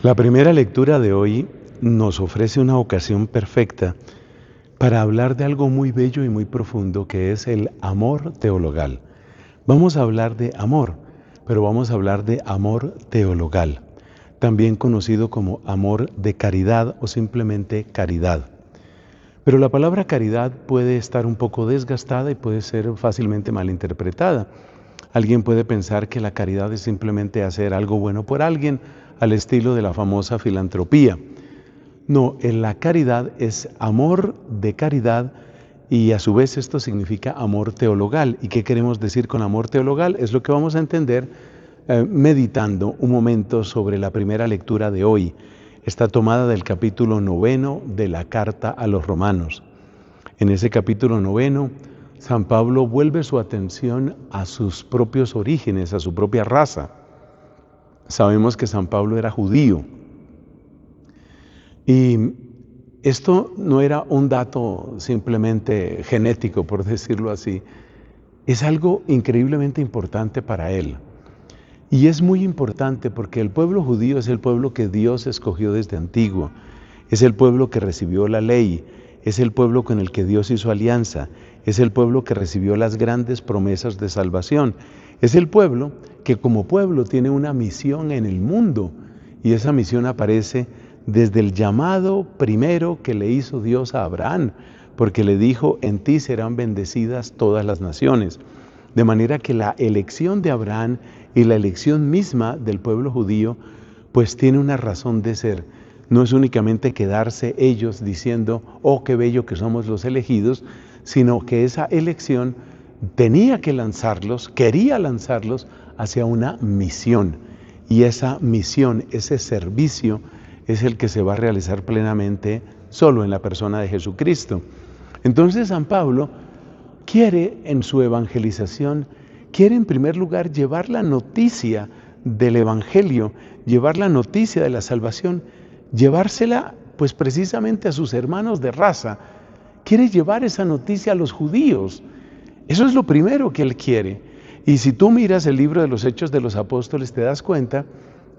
La primera lectura de hoy nos ofrece una ocasión perfecta para hablar de algo muy bello y muy profundo que es el amor teologal. Vamos a hablar de amor, pero vamos a hablar de amor teologal, también conocido como amor de caridad o simplemente caridad. Pero la palabra caridad puede estar un poco desgastada y puede ser fácilmente malinterpretada. Alguien puede pensar que la caridad es simplemente hacer algo bueno por alguien, al estilo de la famosa filantropía. No, en la caridad es amor de caridad y a su vez esto significa amor teologal. ¿Y qué queremos decir con amor teologal? Es lo que vamos a entender meditando un momento sobre la primera lectura de hoy. Está tomada del capítulo 9 de la carta a los Romanos. En ese capítulo 9, San Pablo vuelve su atención a sus propios orígenes, a su propia raza. Sabemos que San Pablo era judío. Y esto no era un dato simplemente genético, por decirlo así. Es algo increíblemente importante para él. Y es muy importante porque el pueblo judío es el pueblo que Dios escogió desde antiguo. Es el pueblo que recibió la ley. Es el pueblo con el que Dios hizo alianza. Es el pueblo que recibió las grandes promesas de salvación. Es el pueblo que como pueblo tiene una misión en el mundo. Y esa misión aparece desde el llamado primero que le hizo Dios a Abraham, porque le dijo, en ti serán bendecidas todas las naciones. De manera que la elección de Abraham y la elección misma del pueblo judío, pues tiene una razón de ser. No es únicamente quedarse ellos diciendo, oh, qué bello que somos los elegidos, sino que esa elección tenía que lanzarlos, quería lanzarlos hacia una misión. Y esa misión, ese servicio, es el que se va a realizar plenamente solo en la persona de Jesucristo. Entonces San Pablo quiere en su evangelización, quiere en primer lugar llevar la noticia del evangelio, llevar la noticia de la salvación, llevársela pues precisamente a sus hermanos de raza. Quiere llevar esa noticia a los judíos. Eso es lo primero que él quiere. Y si tú miras el libro de los Hechos de los Apóstoles, te das cuenta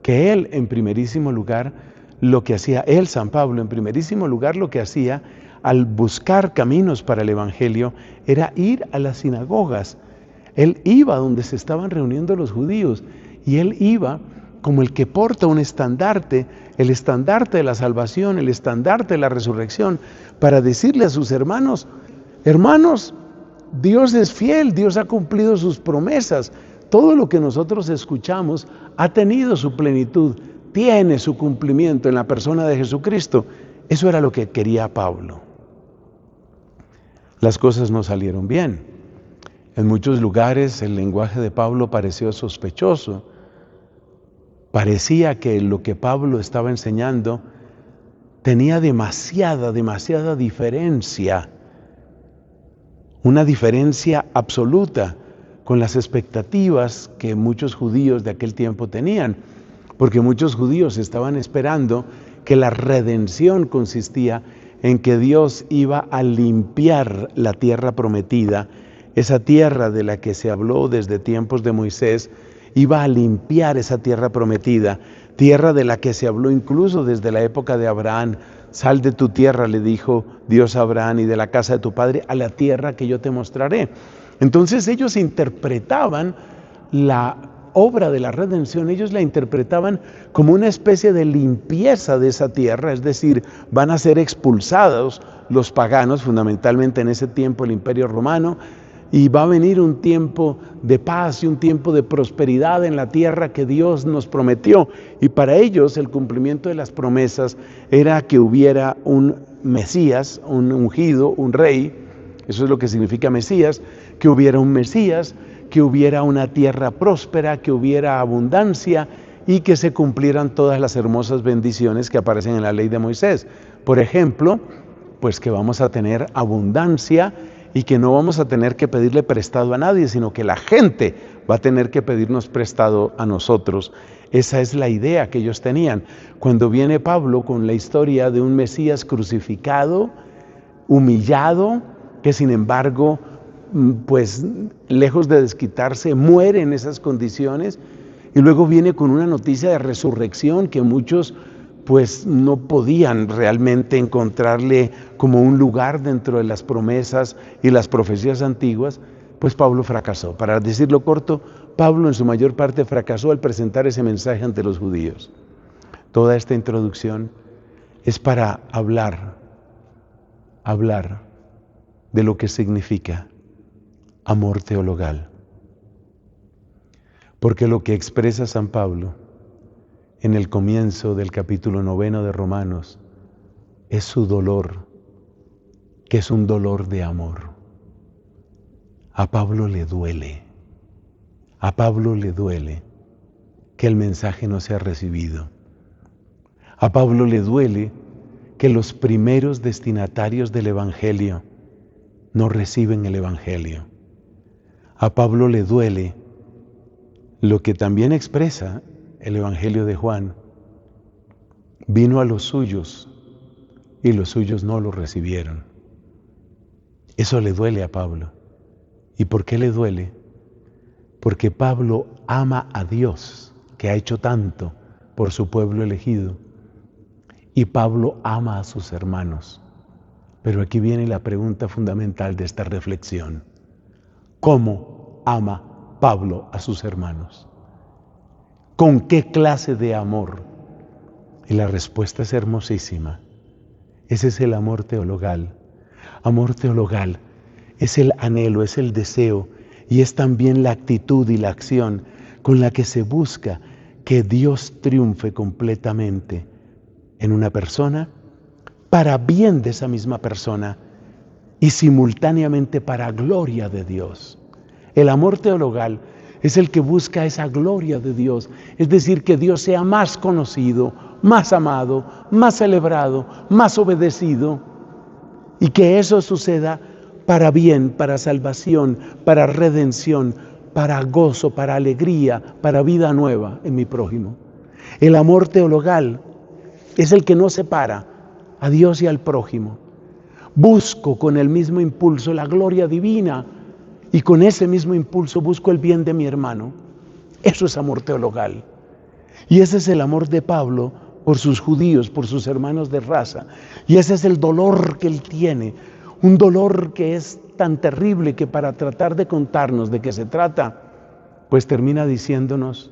que él en primerísimo lugar, lo que hacía, él, San Pablo, en primerísimo lugar lo que hacía al buscar caminos para el evangelio era ir a las sinagogas. Él iba donde se estaban reuniendo los judíos y él iba como el que porta un estandarte, el estandarte de la salvación, el estandarte de la resurrección, para decirle a sus hermanos, hermanos, Dios es fiel, Dios ha cumplido sus promesas. Todo lo que nosotros escuchamos ha tenido su plenitud, tiene su cumplimiento en la persona de Jesucristo. Eso era lo que quería Pablo. Las cosas no salieron bien. En muchos lugares el lenguaje de Pablo pareció sospechoso. Parecía que lo que Pablo estaba enseñando tenía demasiada diferencia. Una diferencia absoluta con las expectativas que muchos judíos de aquel tiempo tenían. Porque muchos judíos estaban esperando que la redención consistía en que Dios iba a limpiar la tierra prometida, esa tierra de la que se habló desde tiempos de Moisés, iba a limpiar esa tierra prometida, tierra de la que se habló incluso desde la época de Abraham. Sal de tu tierra, le dijo Dios a Abraham, y de la casa de tu padre a la tierra que yo te mostraré. Entonces ellos interpretaban la obra de la redención, ellos la interpretaban como una especie de limpieza de esa tierra, es decir, van a ser expulsados los paganos, fundamentalmente en ese tiempo el Imperio Romano, y va a venir un tiempo de paz y un tiempo de prosperidad en la tierra que Dios nos prometió. Y para ellos el cumplimiento de las promesas era que hubiera un Mesías, un ungido, un rey, eso es lo que significa Mesías, que hubiera un Mesías, que hubiera una tierra próspera, que hubiera abundancia y que se cumplieran todas las hermosas bendiciones que aparecen en la ley de Moisés. Por ejemplo, pues que vamos a tener abundancia y que no vamos a tener que pedirle prestado a nadie, sino que la gente va a tener que pedirnos prestado a nosotros. Esa es la idea que ellos tenían. Cuando viene Pablo con la historia de un Mesías crucificado, humillado, que sin embargo, pues lejos de desquitarse, muere en esas condiciones, Y luego viene con una noticia de resurrección que muchos pues no podían realmente encontrarle como un lugar dentro de las promesas y las profecías antiguas, pues Pablo fracasó. Para decirlo corto, Pablo en su mayor parte fracasó al presentar ese mensaje ante los judíos. Toda esta introducción es para hablar de lo que significa amor teologal. Porque lo que expresa San Pablo en el comienzo del capítulo 9 de Romanos es su dolor, que es un dolor de amor. A Pablo le duele que el mensaje no sea recibido. A Pablo le duele que los primeros destinatarios del Evangelio no reciben el Evangelio. A Pablo le duele lo que también expresa el Evangelio de Juan. Vino a los suyos y los suyos no lo recibieron. Eso le duele a Pablo. ¿Y por qué le duele? Porque Pablo ama a Dios, que ha hecho tanto por su pueblo elegido. Y Pablo ama a sus hermanos. Pero aquí viene la pregunta fundamental de esta reflexión. ¿Cómo ama Pablo a sus hermanos? ¿Con qué clase de amor? Y la respuesta es hermosísima. Ese es el amor teologal. Amor teologal es el anhelo, es el deseo y es también la actitud y la acción con la que se busca que Dios triunfe completamente en una persona para bien de esa misma persona y simultáneamente para gloria de Dios. El amor teologal es el que busca esa gloria de Dios, es decir, que Dios sea más conocido, más amado, más celebrado, más obedecido, y que eso suceda para bien, para salvación, para redención, para gozo, para alegría, para vida nueva en mi prójimo. El amor teologal es el que no separa a Dios y al prójimo. Busco con el mismo impulso la gloria divina y con ese mismo impulso busco el bien de mi hermano. Eso es amor teologal. Y ese es el amor de Pablo por sus judíos, por sus hermanos de raza. Y ese es el dolor que él tiene. Un dolor que es tan terrible que para tratar de contarnos de qué se trata, pues termina diciéndonos,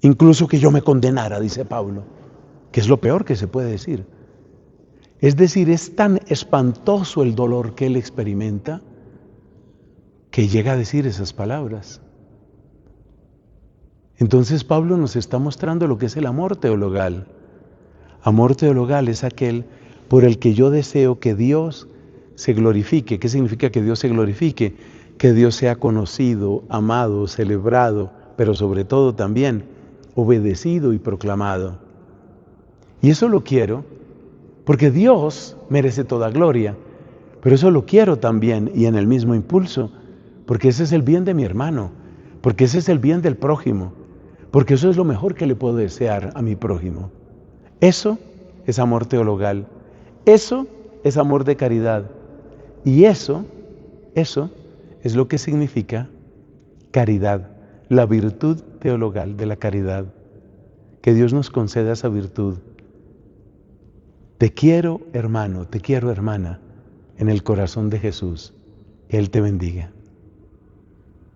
incluso que yo me condenara, dice Pablo, que es lo peor que se puede decir. Es decir, es tan espantoso el dolor que él experimenta que llega a decir esas palabras. Entonces Pablo nos está mostrando lo que es el amor teologal. Amor teologal es aquel por el que yo deseo que Dios se glorifique. ¿Qué significa que Dios se glorifique? Que Dios sea conocido, amado, celebrado, pero sobre todo también obedecido y proclamado. Y eso lo quiero porque Dios merece toda gloria, pero eso lo quiero también y en el mismo impulso, porque ese es el bien de mi hermano, porque ese es el bien del prójimo, porque eso es lo mejor que le puedo desear a mi prójimo. Eso es amor teologal, eso es amor de caridad y eso es lo que significa caridad, la virtud teologal de la caridad. Que Dios nos conceda esa virtud. Te quiero, hermano, te quiero, hermana, en el corazón de Jesús. Que Él te bendiga.